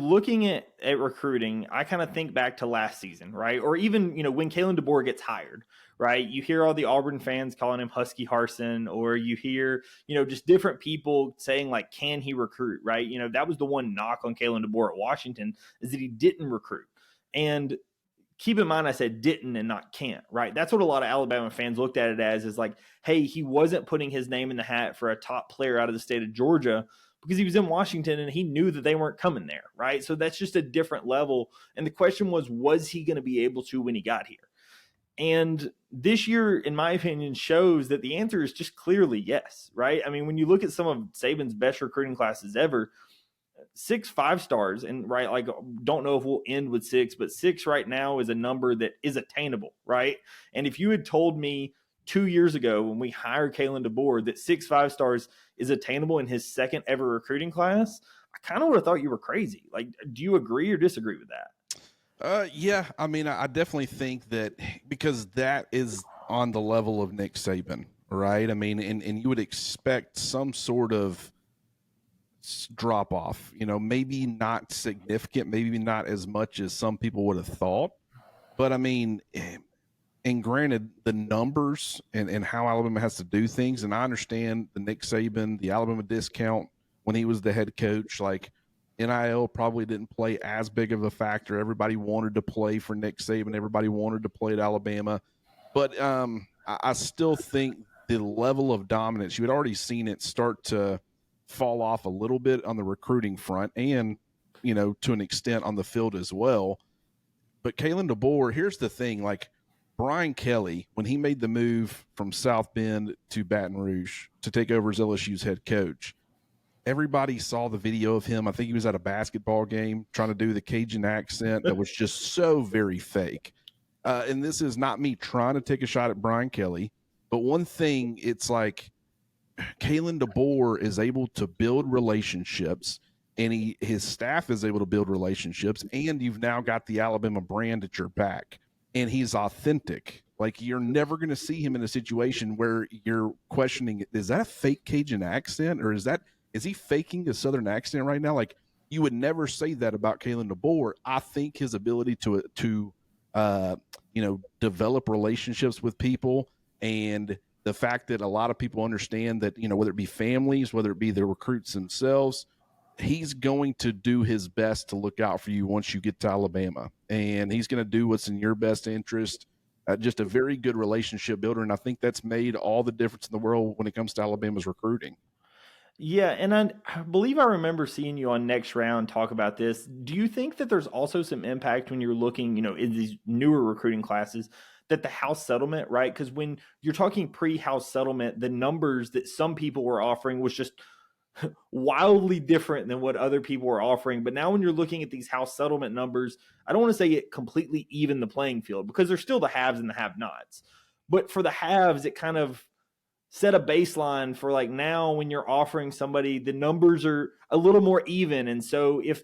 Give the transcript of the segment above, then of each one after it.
looking at recruiting, I kind of think back to last season, right? Or even, when Kalen DeBoer gets hired, right? You hear all the Auburn fans calling him Husky Harsin, or you hear, just different people saying, like, can he recruit, right? That was the one knock on Kalen DeBoer at Washington, is that he didn't recruit. And keep in mind, I said didn't and not can't, right? That's what a lot of Alabama fans looked at it as, is like, hey, he wasn't putting his name in the hat for a top player out of the state of Georgia because he was in Washington and he knew that they weren't coming there, right? So that's just a different level. And the question was he going to be able to when he got here? And this year, in my opinion, shows that the answer is just clearly yes, right? I mean, when you look at some of Saban's best recruiting classes ever, 6 5-stars, and right, like, don't know if we'll end with 6, but 6 right now is a number that is attainable, right? And if you had told me 2 years ago when we hired Kalen DeBoer that 6 5-stars is attainable in his second ever recruiting class, I kind of would have thought you were crazy. Like, do you agree or disagree with that? Yeah, I mean, I definitely think that, because that is on the level of Nick Saban, right? I mean, and you would expect some sort of drop off, maybe not significant, maybe not as much as some people would have thought. But I mean, and granted, the numbers and how Alabama has to do things, and I understand the Nick Saban, the Alabama discount when he was the head coach, like, NIL probably didn't play as big of a factor. Everybody wanted to play for Nick Saban. Everybody wanted to play at Alabama. But I still think the level of dominance, you had already seen it start to fall off a little bit on the recruiting front and, to an extent on the field as well. But Kalen DeBoer, here's the thing, like, Brian Kelly, when he made the move from South Bend to Baton Rouge to take over as LSU's head coach, everybody saw the video of him. I think he was at a basketball game trying to do the Cajun accent that was just so very fake. And this is not me trying to take a shot at Brian Kelly, but one thing, it's like Kalen DeBoer is able to build relationships, and his staff is able to build relationships, and you've now got the Alabama brand at your back, and he's authentic. Like, you're never going to see him in a situation where you're questioning, is that a fake Cajun accent, or is he faking a Southern accent right now? Like, you would never say that about Kalen DeBoer. I think his ability to develop relationships with people, and the fact that a lot of people understand that, whether it be families, whether it be the recruits themselves, he's going to do his best to look out for you once you get to Alabama, and he's going to do what's in your best interest. Just a very good relationship builder, and I think that's made all the difference in the world when it comes to Alabama's recruiting. Yeah, and I believe I remember seeing you on Next Round talk about this. Do you think that there's also some impact when you're looking, in these newer recruiting classes, that the house settlement, right? Because when you're talking pre-house settlement, the numbers that some people were offering was just wildly different than what other people were offering. But now when you're looking at these house settlement numbers, I don't want to say it completely even the playing field, because there's still the haves and the have-nots. But for the haves, it kind of set a baseline for, like, now when you're offering somebody, the numbers are a little more even. And so if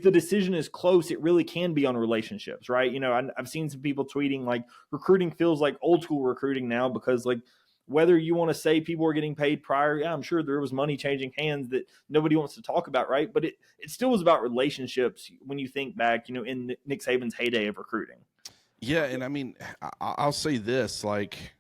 the decision is close, it really can be on relationships, right? I've seen some people tweeting, like, recruiting feels like old school recruiting now, because, like, whether you want to say people were getting paid prior, yeah, I'm sure there was money changing hands that nobody wants to talk about, right? But it still was about relationships when you think back, in Nick Saban's heyday of recruiting. Yeah, and I mean, I'll say this, like,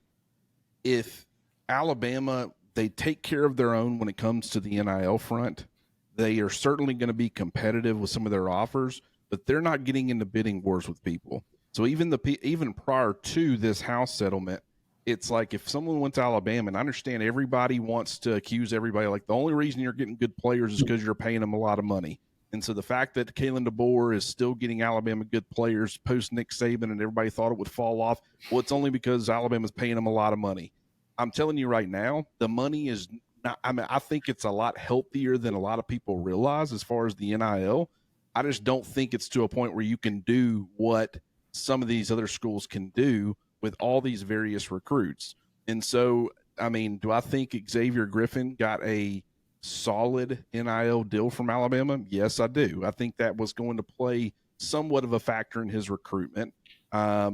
if Alabama, they take care of their own when it comes to the NIL front, they are certainly going to be competitive with some of their offers, but they're not getting into bidding wars with people. So even prior to this house settlement, it's like, if someone went to Alabama, and I understand everybody wants to accuse everybody, like, the only reason you're getting good players is because you're paying them a lot of money. And so the fact that Kalen DeBoer is still getting Alabama good players post Nick Saban, and everybody thought it would fall off, well, it's only because Alabama's paying them a lot of money. I'm telling you right now, the money is not, I think it's a lot healthier than a lot of people realize as far as the NIL. I just don't think it's to a point where you can do what some of these other schools can do with all these various recruits. And so, I mean, do I think Xavier Griffin got a solid NIL deal from Alabama? Yes, I do. I think that was going to play somewhat of a factor in his recruitment. A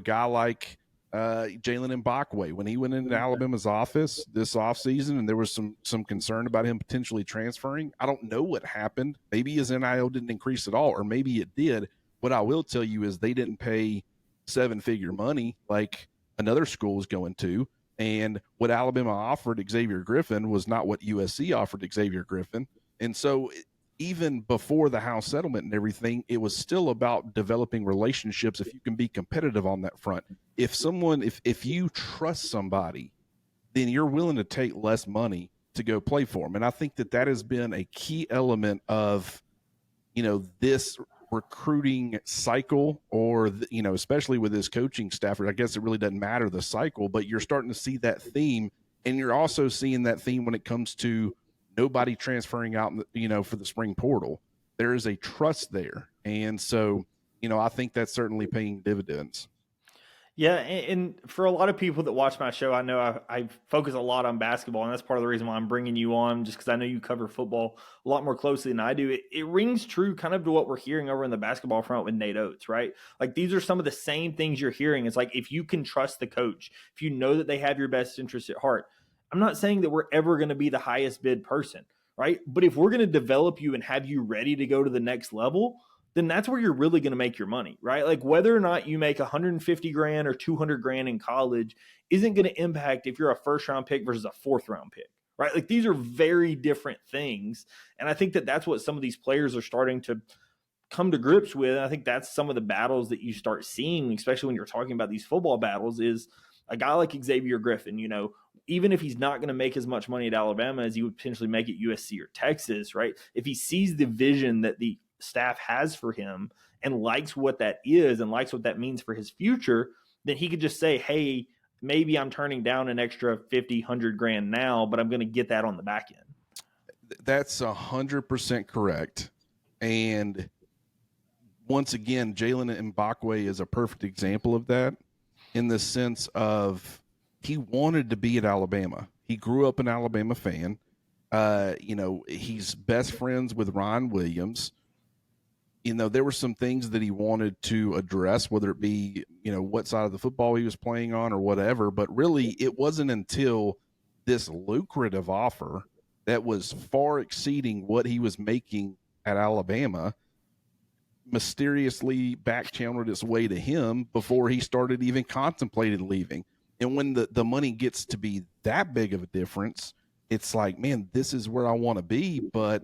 guy like Jalen Mbakwe, when he went into Alabama's office this offseason and there was some concern about him potentially transferring. I don't know what happened. Maybe his NIL didn't increase at all, or maybe it did. What I will tell you is they didn't pay seven-figure money like another school was going to. And what Alabama offered Xavier Griffin was not what USC offered Xavier Griffin. And so even before the House settlement and everything, it was still about developing relationships if you can be competitive on that front. If you trust somebody, then you're willing to take less money to go play for them. And I think that has been a key element of, this recruiting cycle, or, especially with this coaching staff. I guess it really doesn't matter the cycle, but you're starting to see that theme. And you're also seeing that theme when it comes to nobody transferring out, for the spring portal. There is a trust there. And so, I think that's certainly paying dividends. Yeah, and for a lot of people that watch my show, I know I focus a lot on basketball, and that's part of the reason why I'm bringing you on, just because I know you cover football a lot more closely than I do. It rings true kind of to what we're hearing over in the basketball front with Nate Oates, right? Like, these are some of the same things you're hearing. It's like, if you can trust the coach, if you know that they have your best interest at heart. I'm not saying that we're ever going to be the highest bid person, right? But if we're going to develop you and have you ready to go to the next level, then that's where you're really going to make your money, right? Like, whether or not you make 150 grand or 200 grand in college isn't going to impact if you're a first round pick versus a fourth round pick, right? Like, these are very different things. And I think that that's what some of these players are starting to come to grips with. And I think that's some of the battles that you start seeing, especially when you're talking about these football battles, is a guy like Xavier Griffin, even if he's not going to make as much money at Alabama as he would potentially make at USC or Texas, right? If he sees the vision that the staff has for him and likes what that is and likes what that means for his future, then he could just say, hey, maybe I'm turning down an extra 50, 100 grand now, but I'm going to get that on the back end. That's 100% correct. And once again, Jalen Mbakwe is a perfect example of that, in the sense of he wanted to be at Alabama. He grew up an Alabama fan. He's best friends with Ryan Williams. There were some things that he wanted to address, whether it be, what side of the football he was playing on or whatever. But really, it wasn't until this lucrative offer that was far exceeding what he was making at Alabama mysteriously back-channeled its way to him before he started even contemplating leaving. And when the money gets to be that big of a difference, it's like, man, this is where I want to be. But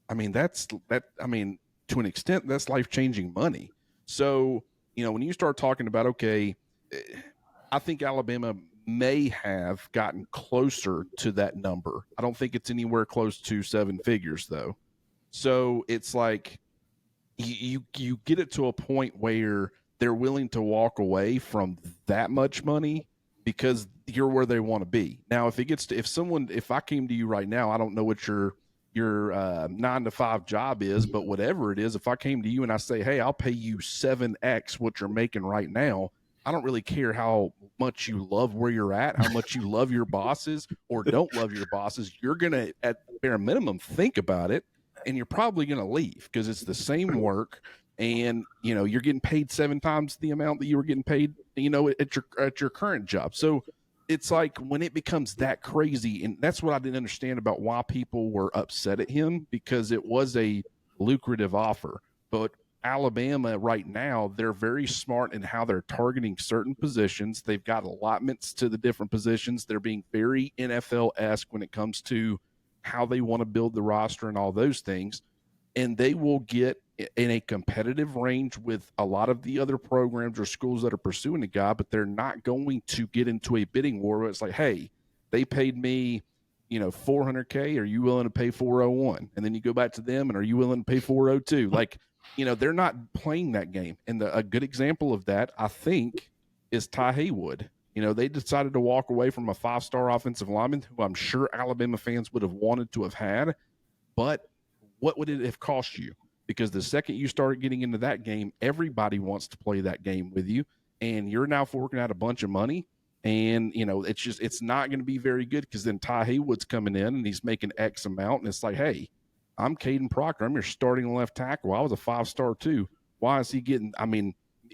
I mean, to an extent, that's life-changing money. So, when you start talking about, okay, I think Alabama may have gotten closer to that number. I don't think it's anywhere close to seven figures, though. So it's like you get it to a point where they're willing to walk away from that much money because you're where they want to be. Now, if I came to you right now, I don't know what your 9-to-5 job is, but whatever it is, if I came to you and I say, hey, I'll pay you 7x what you're making right now, I don't really care how much you love where you're at, how much you love your bosses or don't love your bosses. You're going to, at bare minimum, think about it, and you're probably going to leave because it's the same work, and you're getting paid 7 times the amount that you were getting paid, at your current job. So it's like, when it becomes that crazy, and that's what I didn't understand about why people were upset at him, because it was a lucrative offer. But Alabama right now, they're very smart in how they're targeting certain positions. They've got allotments to the different positions. They're being very NFL-esque when it comes to how they want to build the roster and all those things. And they will get in a competitive range with a lot of the other programs or schools that are pursuing a guy, but they're not going to get into a bidding war where it's like, hey, they paid me, $400K. Are you willing to pay 401? And then you go back to them and are you willing to pay 402? Like, they're not playing that game. And a good example of that, I think, is Ty Haywood. They decided to walk away from a 5-star offensive lineman who I'm sure Alabama fans would have wanted to have had. But what would it have cost you? Because the second you start getting into that game, everybody wants to play that game with you, and you're now forking out a bunch of money. And, it's not going to be very good, because then Ty Haywood's coming in and he's making X amount. And it's like, hey, I'm Caden Proctor. I'm your starting left tackle. I was a 5-star too. Why is he getting,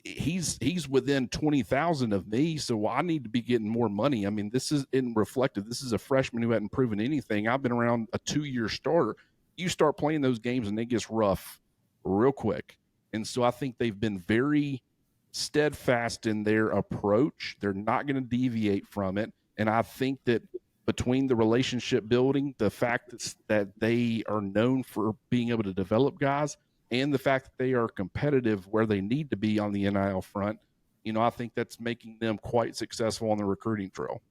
he's within 20,000 of me, so I need to be getting more money. I mean, this is in reflective. This is a freshman who hadn't proven anything. I've been around a 2-year starter. You start playing those games and it gets rough real quick. And so I think they've been very steadfast in their approach. They're not going to deviate from it. And I think that between the relationship building, the fact that they are known for being able to develop guys, and the fact that they are competitive where they need to be on the NIL front, I think that's making them quite successful on the recruiting trail.